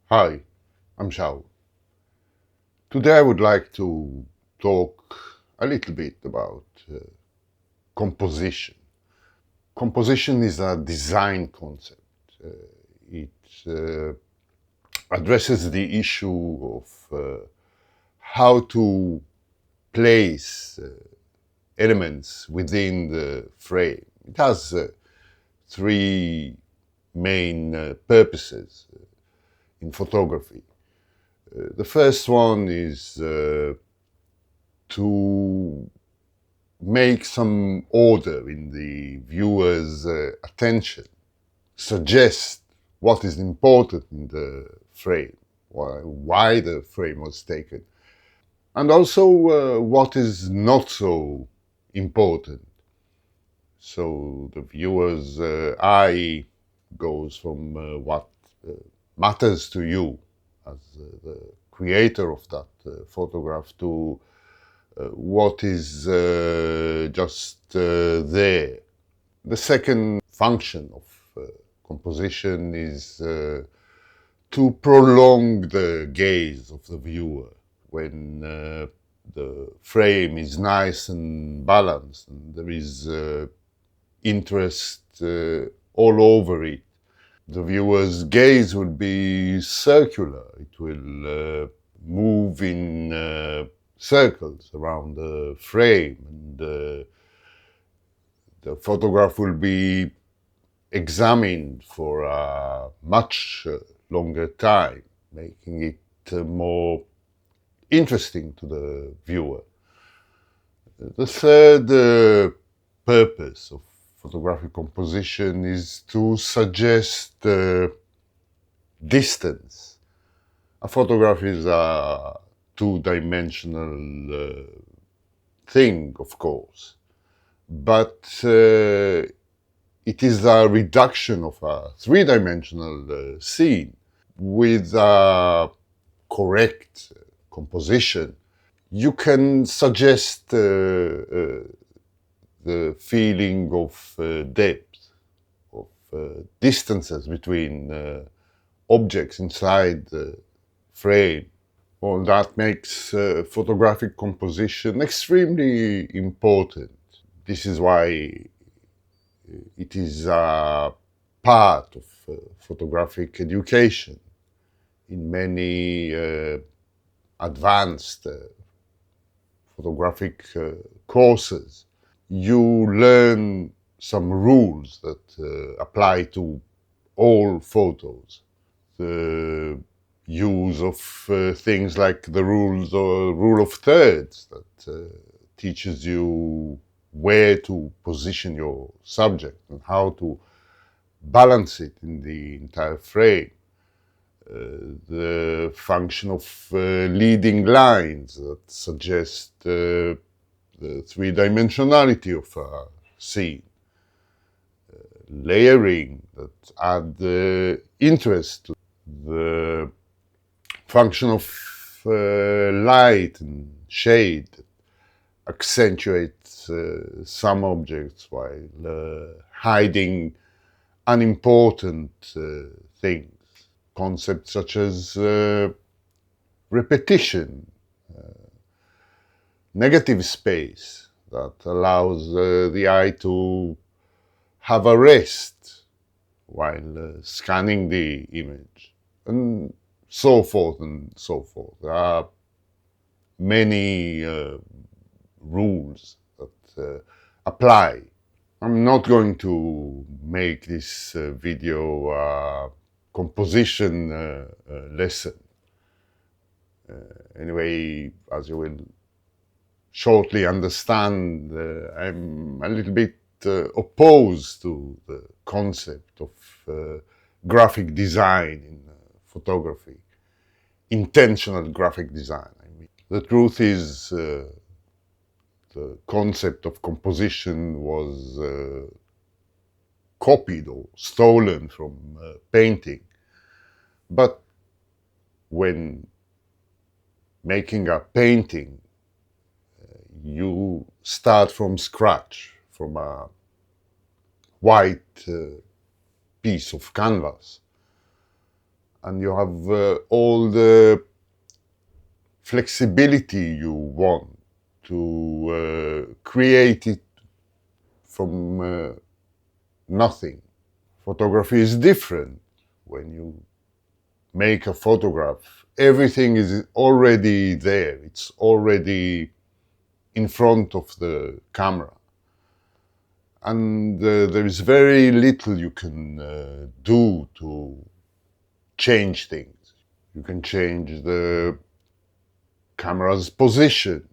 Hi, I'm Shao. Today I would like to talk a little bit about composition. Composition is a design concept. It addresses the issue of how to place elements within the frame. It has three main purposes in photography. The first one is to make some order in the viewer's attention, suggest what is important in the frame, why the frame was taken, and also what is not so important. So the viewer's eye goes from what matters to you as the creator of that photograph to what is just there. The second function of composition is to prolong the gaze of the viewer when the frame is nice and balanced and there is interest all over it. The viewer's gaze will be circular. It will move in circles around the frame, and the photograph will be examined for a much longer time, making it more interesting to the viewer. The third purpose of photographic composition is to suggest distance. A photograph is a two-dimensional thing, of course, but it is a reduction of a three-dimensional scene with a correct composition. You can suggest the feeling of depth, of distances between objects inside the frame. Well, that makes photographic composition extremely important. This is why it is a part of photographic education in many advanced photographic courses. You learn some rules that apply to all photos. The use of things like the rule of thirds that teaches you where to position your subject and how to balance it in the entire frame. The function of leading lines that suggest the three-dimensionality of a scene. Layering that add interest to the function of light and shade that accentuates some objects while hiding unimportant things. Concepts such as repetition, negative space that allows the eye to have a rest while scanning the image, and so forth and so forth. There are many rules that apply. I'm not going to make this video a composition lesson. Anyway, as you will shortly understand, I'm a little bit opposed to the concept of graphic design in photography, intentional graphic design. I mean, the truth is the concept of composition was copied or stolen from painting. But when making a painting, you start from scratch, from a white piece of canvas. and you have all the flexibility you want to create it from nothing. Photography is different. When you make a photograph, everything is already there. It's already in front of the camera. And there is very little you can do to change things. You can change the camera's position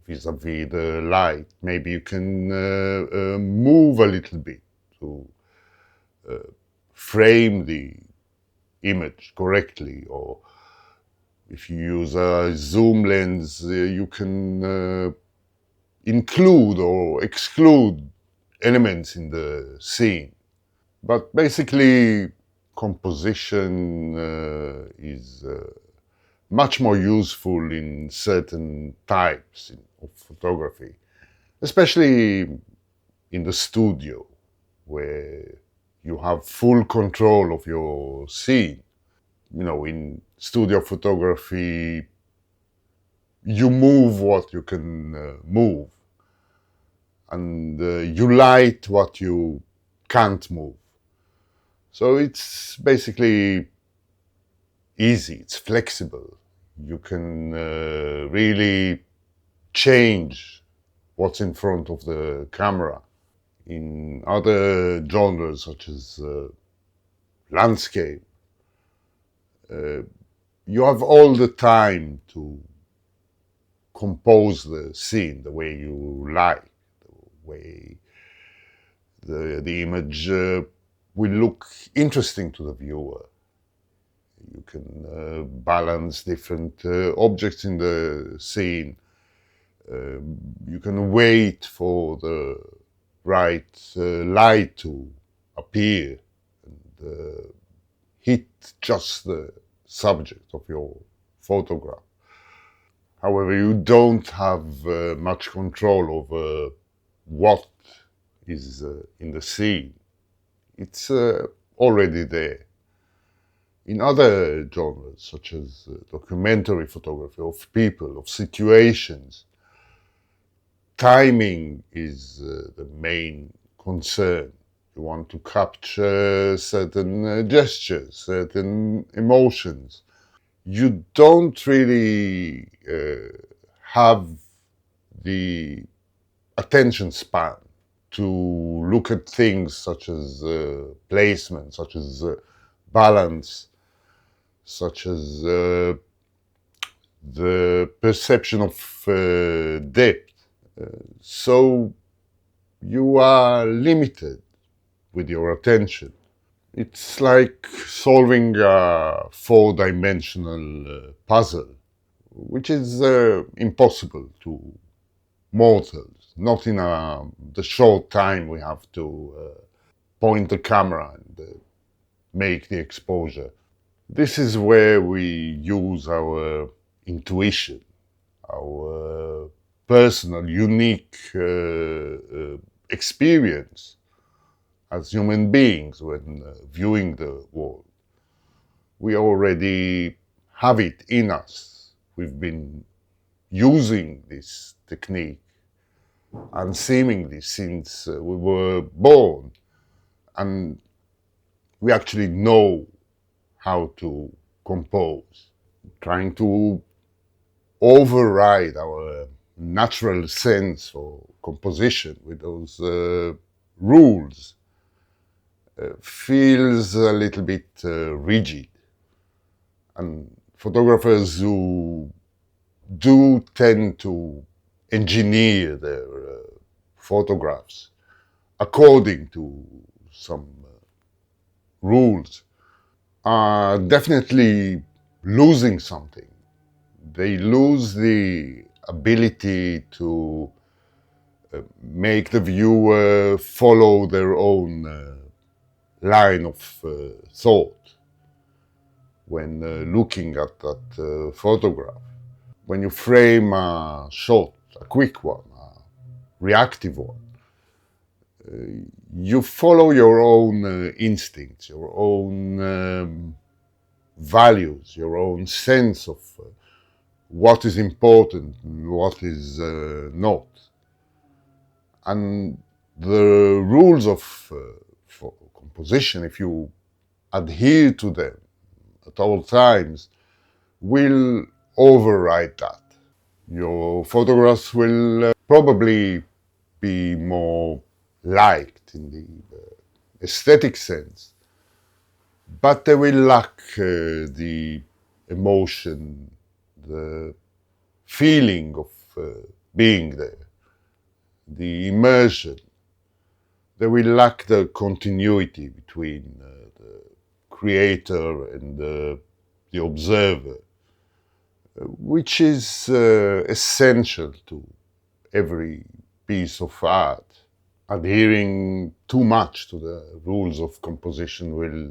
vis-a-vis the light. Maybe you can move a little bit to frame the image correctly, or if you use a zoom lens, you can include or exclude elements in the scene. But basically, composition is much more useful in certain types of photography, especially in the studio, where you have full control of your scene. You know, in studio photography, you move what you can move, and you light what you can't move. So it's basically easy, it's flexible. You can really change what's in front of the camera. In other genres, such as landscape, you have all the time to compose the scene the way you like, the way the image will look interesting to the viewer. You can balance different objects in the scene. You can wait for the right light to appear and hit just the subject of your photograph. However, you don't have much control over what is in the scene. It's already there. In other genres, such as documentary photography of people, of situations, timing is the main concern. You want to capture certain gestures, certain emotions. You don't really have the attention span to look at things such as placement, such as balance, such as the perception of depth. So you are limited with your attention. It's like solving a four-dimensional puzzle, which is impossible to mortals, not in the short time we have to point the camera and make the exposure. This is where we use our intuition, our personal, unique experience as human beings when viewing the world. We already have it in us. We've been using this technique and seemingly since we were born, and we actually know how to compose. Trying to override our natural sense for composition with those rules feels a little bit rigid. And photographers who do tend to engineer their photographs according to some rules are definitely losing something. They lose the ability to make the viewer follow their own line of thought when looking at that photograph. When you frame a shot, a quick one, a reactive one, you follow your own instincts, your own values, your own sense of what is important and what is not. And the rules of for composition, if you adhere to them at all times, will override that. Your photographs will probably be more liked in the aesthetic sense, but they will lack the emotion, the feeling of being there, the immersion. They will lack the continuity between the creator and the observer, which is essential to every piece of art. Adhering too much to the rules of composition will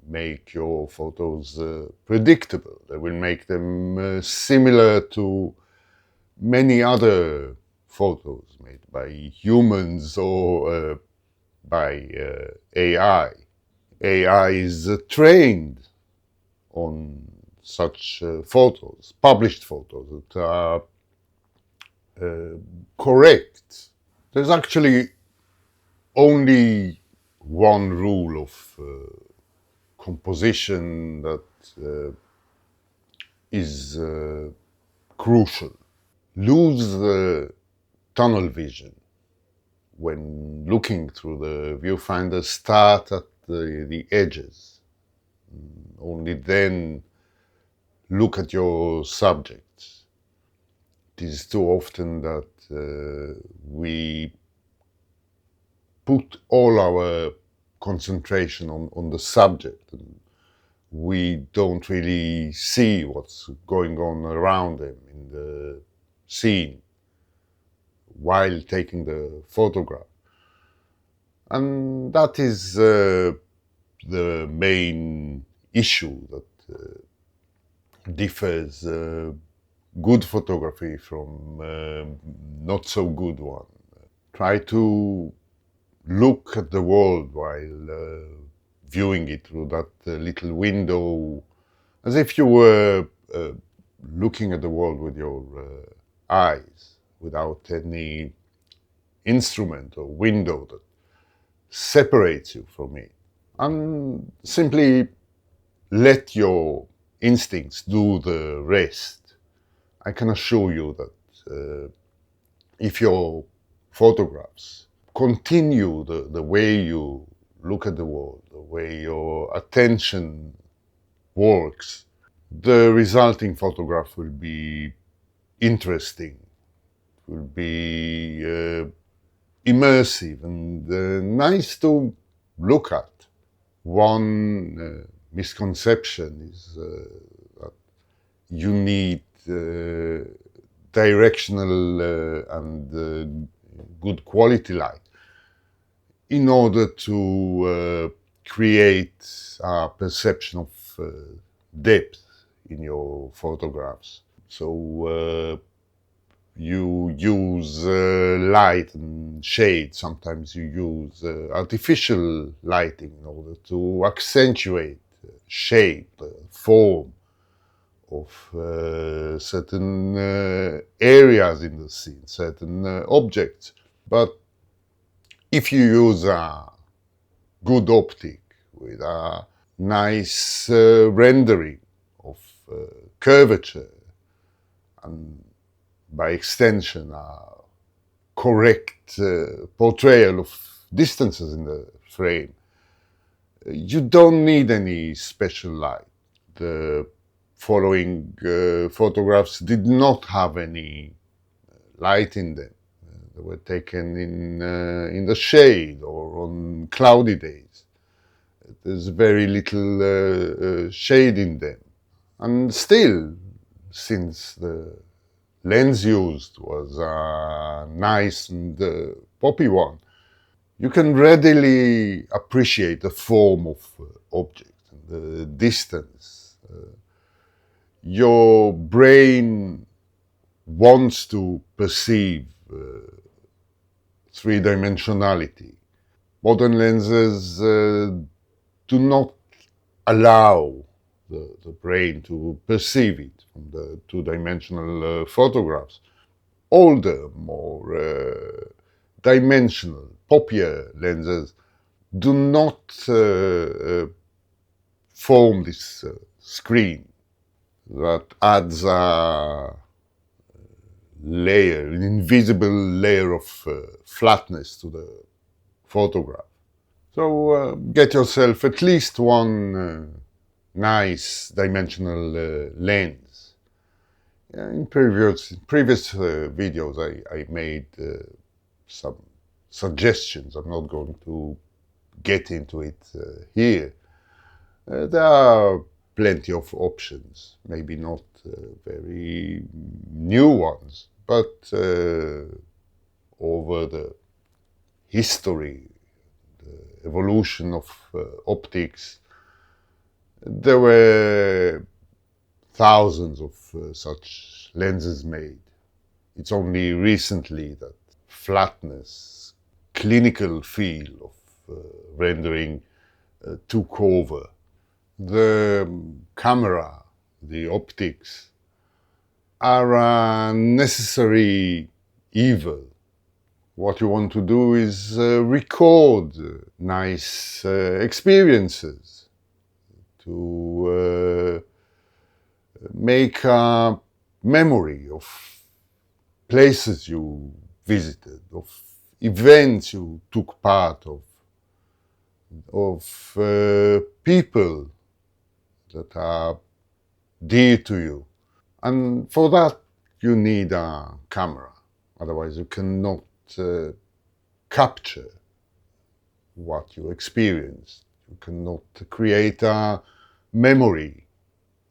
make your photos predictable. They will make them similar to many other photos made by humans or by AI. AI is trained on such photos, published photos that are correct. There's actually only one rule of composition that is crucial. Lose the tunnel vision. When looking through the viewfinder, start at the edges. Only then look at your subjects. It is too often that we put all our concentration on the subject, and we don't really see what's going on around them in the scene while taking the photograph. And that is the main issue that differs good photography from not so good one. Try to look at the world while viewing it through that little window, as if you were looking at the world with your eyes, without any instrument or window that separates you from it. And simply let your instincts do the rest. I can assure you that if your photographs continue the way you look at the world, the way your attention works, the resulting photograph will be interesting, will be immersive and nice to look at. One misconception is that you need directional and good quality light in order to create a perception of depth in your photographs. So you use light and shade. Sometimes you use artificial lighting in order to accentuate shape, form of certain areas in the scene, certain objects. But if you use a good optic with a nice rendering of curvature, and by extension a correct portrayal of distances in the frame, you don't need any special light. The following photographs did not have any light in them. They were taken in the shade or on cloudy days. There's very little shade in them. And still, since the lens used was a nice and poppy one, you can readily appreciate the form of object and the distance. Your brain wants to perceive three-dimensionality. Modern lenses do not allow the brain to perceive it from the two-dimensional photographs. Older, more dimensional, poppier lenses do not form this screen that adds a layer, an invisible layer of flatness to the photograph. So get yourself at least one nice dimensional lens. In previous videos, I made some suggestions. I'm not going to get into it here. There are plenty of options, maybe not very new ones, but over the history, the evolution of optics, there were thousands of such lenses made. It's only recently that flatness, clinical feel of rendering took over. The camera, the optics, are a necessary evil. What you want to do is record nice experiences, to make a memory of places you visited, of events you took part of people that are dear to you. And for that, you need a camera. Otherwise, you cannot capture what you experienced. You cannot create a memory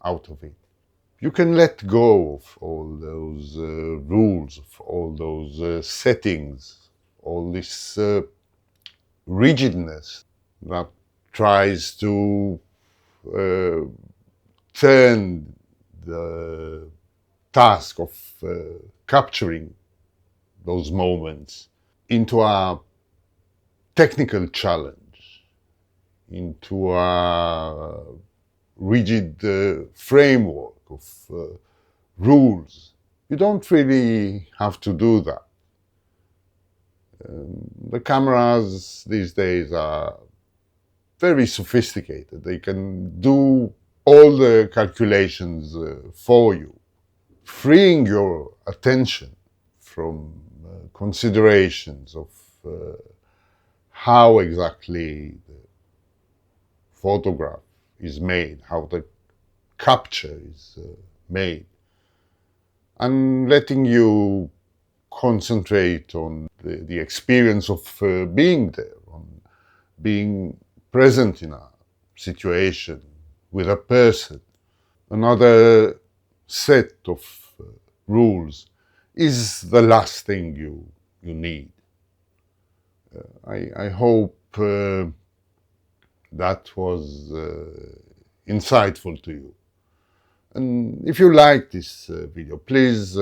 out of it. You can let go of all those rules, of all those settings, all this rigidness that tries to turn the task of capturing those moments into a technical challenge, into a rigid framework of rules. You don't really have to do that. The cameras these days are very sophisticated. They can do all the calculations for you, freeing your attention from considerations of how exactly the photograph is made, how the capture is made, and letting you concentrate on the experience of being there, on being present in a situation with a person. Another set of rules is the last thing you need. I hope that was insightful to you. And if you like this video, please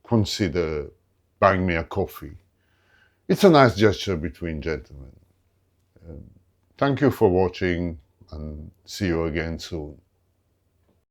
consider buying me a coffee. It's a nice gesture between gentlemen. Thank you for watching, and see you again soon.